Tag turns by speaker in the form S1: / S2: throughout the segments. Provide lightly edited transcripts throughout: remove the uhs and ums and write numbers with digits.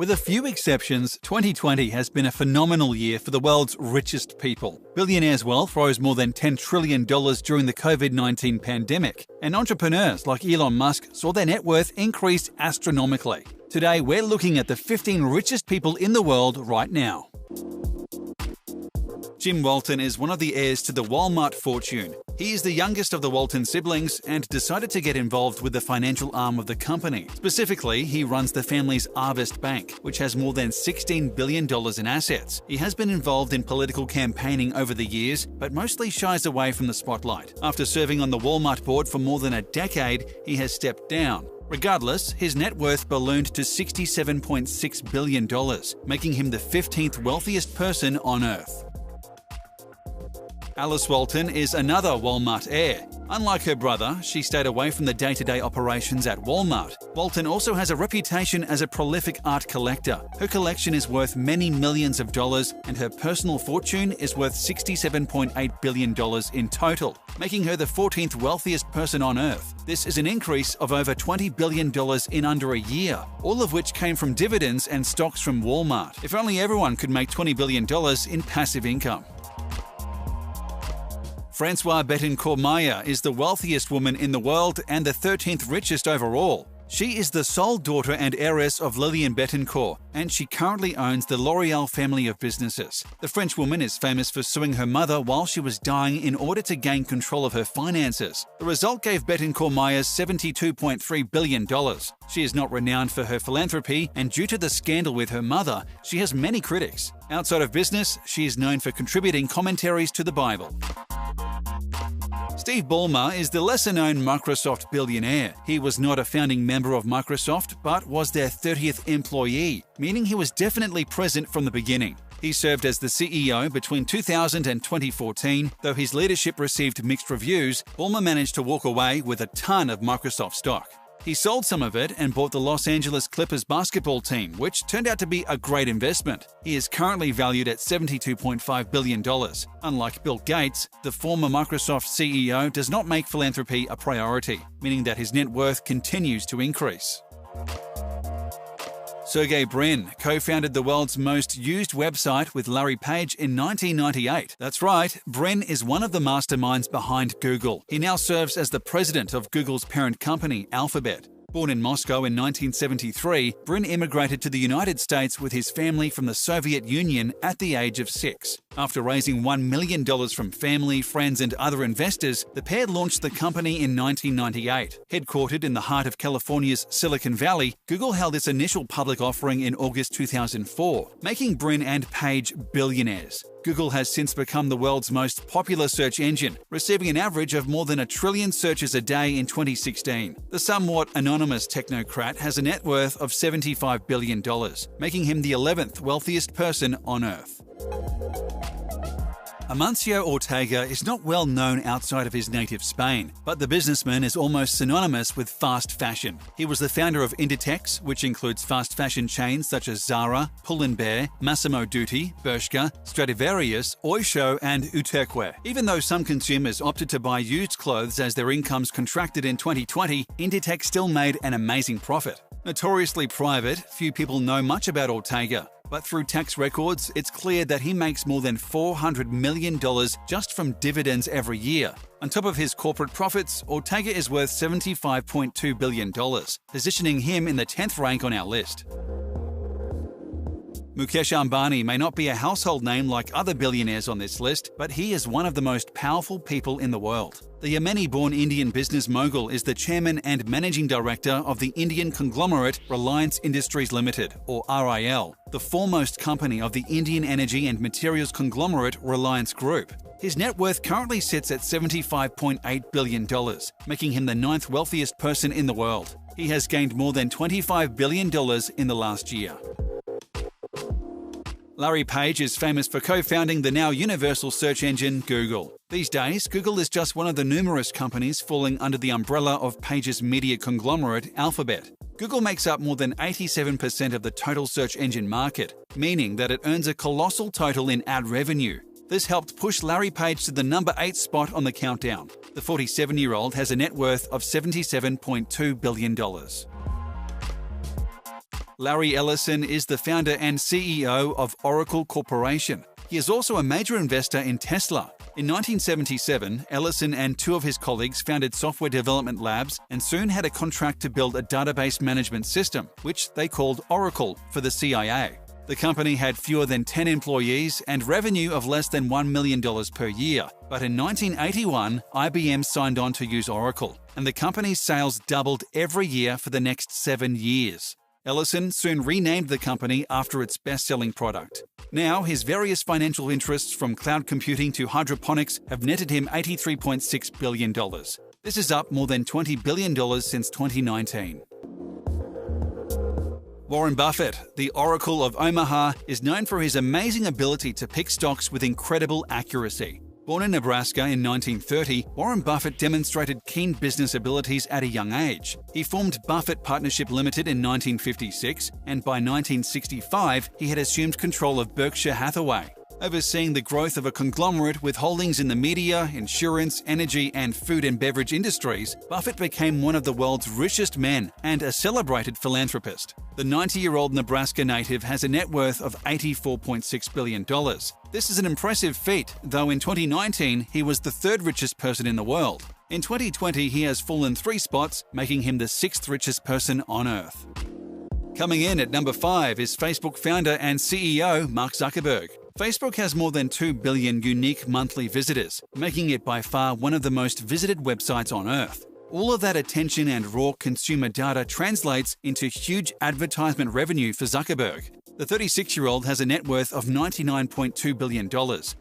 S1: With a few exceptions, 2020 has been a phenomenal year for the world's richest people. Billionaires' wealth rose more than $10 trillion during the COVID-19 pandemic, and entrepreneurs like Elon Musk saw their net worth increase astronomically. Today, we're looking at the 15 richest people in the world right now. Jim Walton is one of the heirs to the Walmart fortune. He is the youngest of the Walton siblings and decided to get involved with the financial arm of the company. Specifically, he runs the family's Harvest Bank, which has more than $16 billion in assets. He has been involved in political campaigning over the years, but mostly shies away from the spotlight. After serving on the Walmart board for more than a decade, he has stepped down. Regardless, his net worth ballooned to $67.6 billion, making him the 15th wealthiest person on Earth. Alice Walton is another Walmart heir. Unlike her brother, she stayed away from the day-to-day operations at Walmart. Walton also has a reputation as a prolific art collector. Her collection is worth many millions of dollars, and her personal fortune is worth $67.8 billion in total, making her the 14th wealthiest person on Earth. This is an increase of over $20 billion in under a year, all of which came from dividends and stocks from Walmart. If only everyone could make $20 billion in passive income. Françoise Bettencourt-Meyers is the wealthiest woman in the world and the 13th richest overall. She is the sole daughter and heiress of Lillian Bettencourt, and she currently owns the L'Oréal family of businesses. The French woman is famous for suing her mother while she was dying in order to gain control of her finances. The result gave Bettencourt-Meyers $72.3 billion. She is not renowned for her philanthropy, and due to the scandal with her mother, she has many critics. Outside of business, she is known for contributing commentaries to the Bible. Steve Ballmer is the lesser-known Microsoft billionaire. He was not a founding member of Microsoft, but was their 30th employee, meaning he was definitely present from the beginning. He served as the CEO between 2000 and 2014. Though his leadership received mixed reviews, Ballmer managed to walk away with a ton of Microsoft stock. He sold some of it and bought the Los Angeles Clippers basketball team, which turned out to be a great investment. He is currently valued at $72.5 billion. Unlike Bill Gates, the former Microsoft CEO does not make philanthropy a priority, meaning that his net worth continues to increase. Sergey Brin co-founded the world's most used website with Larry Page in 1998. That's right, Brin is one of the masterminds behind Google. He now serves as the president of Google's parent company, Alphabet. Born in Moscow in 1973, Brin immigrated to the United States with his family from the Soviet Union at the age of 6. After raising $1 million from family, friends, and other investors, the pair launched the company in 1998. Headquartered in the heart of California's Silicon Valley, Google held its initial public offering in August 2004, making Brin and Page billionaires. Google has since become the world's most popular search engine, receiving an average of more than 1 trillion searches a day in 2016. The somewhat anonymous technocrat has a net worth of $75 billion, making him the 11th wealthiest person on Earth. Amancio Ortega is not well known outside of his native Spain, but the businessman is almost synonymous with fast fashion. He was the founder of Inditex, which includes fast fashion chains such as Zara, Pull&Bear, Massimo Dutti, Bershka, Stradivarius, Oysho, and Uterque. Even though some consumers opted to buy used clothes as their incomes contracted in 2020, Inditex still made an amazing profit. Notoriously private, few people know much about Ortega. But through tax records, it's clear that he makes more than $400 million just from dividends every year. On top of his corporate profits, Ortega is worth $75.2 billion, positioning him in the 10th rank on our list. Mukesh Ambani may not be a household name like other billionaires on this list, but he is one of the most powerful people in the world. The Yemeni-born Indian business mogul is the chairman and managing director of the Indian conglomerate Reliance Industries Limited, or RIL, the foremost company of the Indian energy and materials conglomerate Reliance Group. His net worth currently sits at $75.8 billion, making him the 9th wealthiest person in the world. He has gained more than $25 billion in the last year. Larry Page is famous for co-founding the now universal search engine Google. These days, Google is just one of the numerous companies falling under the umbrella of Page's media conglomerate Alphabet. Google makes up more than 87% of the total search engine market, meaning that it earns a colossal total in ad revenue. This helped push Larry Page to the number 8 spot on the countdown. The 47-year-old has a net worth of $77.2 billion. Larry Ellison is the founder and CEO of Oracle Corporation. He is also a major investor in Tesla. In 1977, Ellison and two of his colleagues founded software development labs and soon had a contract to build a database management system, which they called Oracle, for the CIA. The company had fewer than 10 employees and revenue of less than $1 million per year. But in 1981, IBM signed on to use Oracle, and the company's sales doubled every year for the next 7 years. Ellison soon renamed the company after its best-selling product. Now, his various financial interests from cloud computing to hydroponics have netted him $83.6 billion. This is up more than $20 billion since 2019. Warren Buffett, the Oracle of Omaha, is known for his amazing ability to pick stocks with incredible accuracy. Born in Nebraska in 1930, Warren Buffett demonstrated keen business abilities at a young age. He formed Buffett Partnership Limited in 1956, and by 1965, he had assumed control of Berkshire Hathaway, overseeing the growth of a conglomerate with holdings in the media, insurance, energy, and food and beverage industries. Buffett became one of the world's richest men and a celebrated philanthropist. The 90-year-old Nebraska native has a net worth of $84.6 billion. This is an impressive feat, though in 2019 he was the third richest person in the world. In 2020, he has fallen 3 spots, making him the 6th richest person on Earth. Coming in at number 5 is Facebook founder and CEO Mark Zuckerberg. Facebook has more than 2 billion unique monthly visitors, making it by far one of the most visited websites on Earth. All of that attention and raw consumer data translates into huge advertisement revenue for Zuckerberg. The 36-year-old has a net worth of $99.2 billion,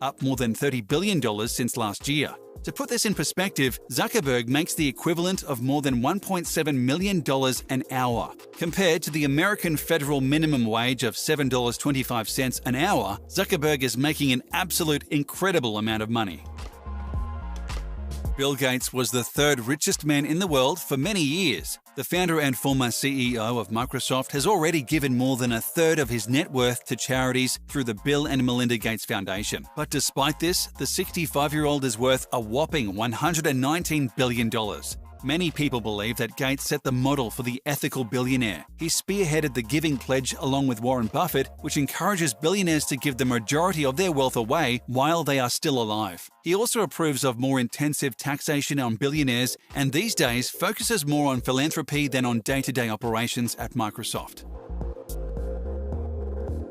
S1: up more than $30 billion since last year. To put this in perspective, Zuckerberg makes the equivalent of more than $1.7 million an hour. Compared to the American federal minimum wage of $7.25 an hour, Zuckerberg is making an absolute incredible amount of money. Bill Gates was the third richest man in the world for many years. The founder and former CEO of Microsoft has already given more than a third of his net worth to charities through the Bill and Melinda Gates Foundation. But despite this, the 65-year-old is worth a whopping $119 billion. Many people believe that Gates set the model for the ethical billionaire. He spearheaded the Giving Pledge along with Warren Buffett, which encourages billionaires to give the majority of their wealth away while they are still alive. He also approves of more intensive taxation on billionaires and these days focuses more on philanthropy than on day-to-day operations at Microsoft.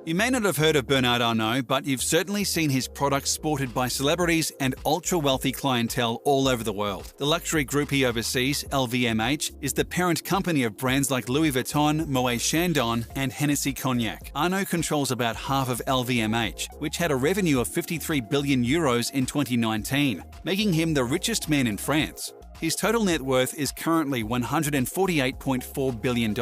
S1: You may not have heard of Bernard Arnault, but you've certainly seen his products sported by celebrities and ultra-wealthy clientele all over the world. The luxury group he oversees, LVMH, is the parent company of brands like Louis Vuitton, Moet Chandon, and Hennessy Cognac. Arnault controls about half of LVMH, which had a revenue of 53 billion euros in 2019, making him the richest man in France. His total net worth is currently $148.4 billion,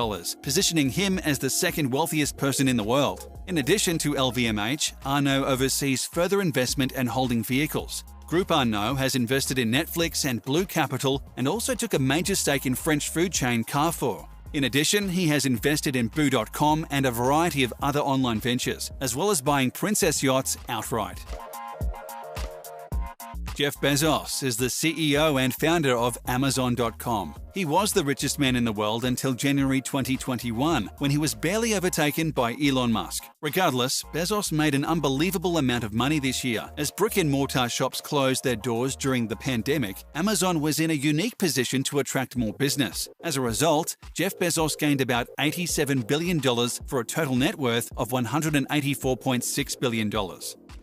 S1: positioning him as the second wealthiest person in the world. In addition to LVMH, Arnault oversees further investment and holding vehicles. Group Arnault has invested in Netflix and Blue Capital and also took a major stake in French food chain Carrefour. In addition, he has invested in Boo.com and a variety of other online ventures, as well as buying Princess yachts outright. Jeff Bezos is the CEO and founder of Amazon.com. He was the richest man in the world until January 2021, when he was barely overtaken by Elon Musk. Regardless, Bezos made an unbelievable amount of money this year. As brick-and-mortar shops closed their doors during the pandemic, Amazon was in a unique position to attract more business. As a result, Jeff Bezos gained about $87 billion for a total net worth of $184.6 billion.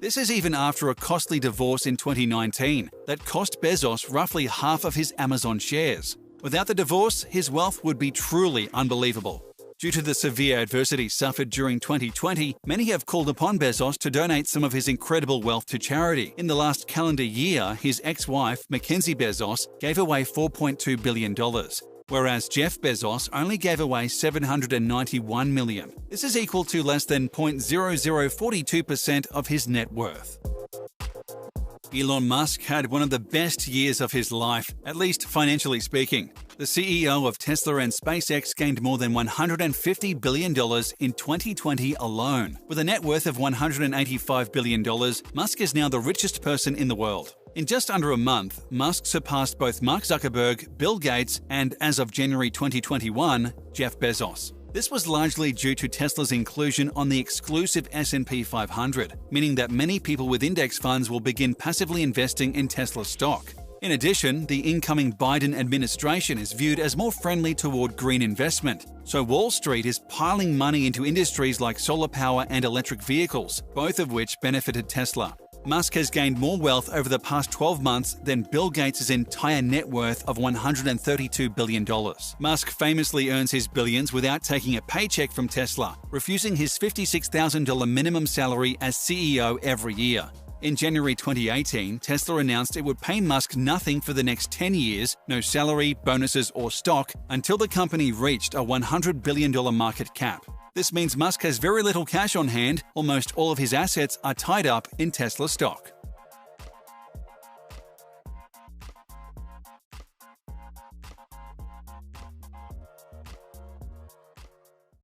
S1: This is even after a costly divorce in 2019 that cost Bezos roughly half of his Amazon shares. Without the divorce, his wealth would be truly unbelievable. Due to the severe adversity suffered during 2020, many have called upon Bezos to donate some of his incredible wealth to charity. In the last calendar year, his ex-wife, Mackenzie Bezos, gave away $4.2 billion. Whereas Jeff Bezos only gave away $791 million. This is equal to less than 0.0042% of his net worth. Elon Musk had one of the best years of his life, at least financially speaking. The CEO of Tesla and SpaceX gained more than $150 billion in 2020 alone. With a net worth of $185 billion, Musk is now the richest person in the world. In just under a month, Musk surpassed both Mark Zuckerberg, Bill Gates, and as of January 2021, Jeff Bezos. This was largely due to Tesla's inclusion on the exclusive S&P 500, meaning that many people with index funds will begin passively investing in Tesla stock. In addition, the incoming Biden administration is viewed as more friendly toward green investment, so Wall Street is piling money into industries like solar power and electric vehicles, both of which benefited Tesla. Musk has gained more wealth over the past 12 months than Bill Gates' entire net worth of $132 billion. Musk famously earns his billions without taking a paycheck from Tesla, refusing his $56,000 minimum salary as CEO every year. In January 2018, Tesla announced it would pay Musk nothing for the next 10 years, no salary, bonuses, or stock, until the company reached a $100 billion market cap. This means Musk has very little cash on hand. Almost all of his assets are tied up in Tesla stock.